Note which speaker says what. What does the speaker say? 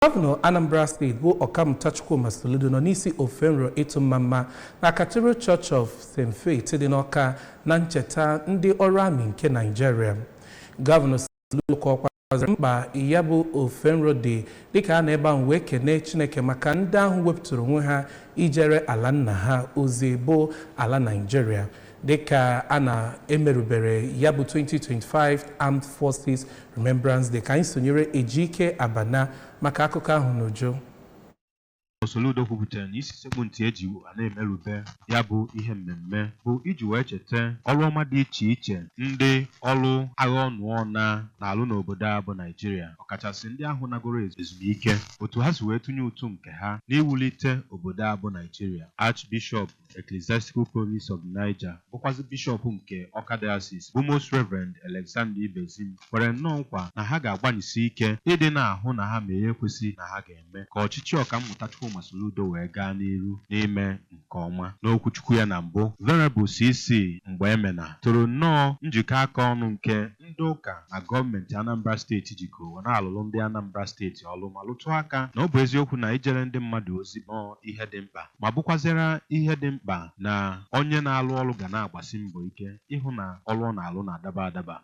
Speaker 1: Govano Anambra State bụ Nchekwa Soludo nọ n'isi ofenro ịtụ mmamma na Cathedral Church of St. Faith dị n'Ọka na ncheta ndị ọrụ amị nke Nigeria. Govano Soludo kọkwazịrị mkpa ya bụ ofenro dị dịka a na-ebe ahụ wee kene Chineke maka ndị ahụ wepụtara onwe ha ijere ala nna ha ozi bụ ala Nigeria. Dịka a na-emerubere ya bụ 2025 Armed Forces Remembrance Day ka anyị sonyere Ijiko abana maka akụkọ ahụ n'uju.
Speaker 2: Soludo kwupụtara na isi sekpu ntị eji na-emerube ya bụ ihe mmemme bụ iji wee cheta ọrụ ọma dị iche iche ndị ọrụ agha ọnụọ na-alụ n'obodo a bụ Nigeria, ọkachasị ndị ahụ nagoro ezumike, otu ha si wee tụnye ụtụ nke ha n'iwulite obodo a bụ Nigeria. Archbishop Ecclesiastical Province of Niger bụkwazi bishọp nke Ọka Diocese bụ Most Reverend Alexander Ibezim kwere nnọọ nkwa na ha ga-agbanyesi ike ịdị na-ahụ na ha mee ekwesị na ha ga-eme ka ọchịchị ọkammụta Soludo wee gaa n'iru n'ime nke ọma. N'okwuchukwu ya na mbụ, Venerable CC Mgbemena toro nnọọ njikọ aka ọnụ nke ndị ụka na gọọmenti Anambra steeti Ijiko na-alụrụ ndị Anambra steeti ọrụ ma lụtụ aka na ọ bụ eziokwu na ijere ndị mmadụ ozi bụ ihe dị mkpa, ma bụkwazịra ihe dị mkpa na onye na-alụ ọrụ ga na-agbasi mbọ ike ịhụ na ọrụ ọ na-alụ na-adaba adaba.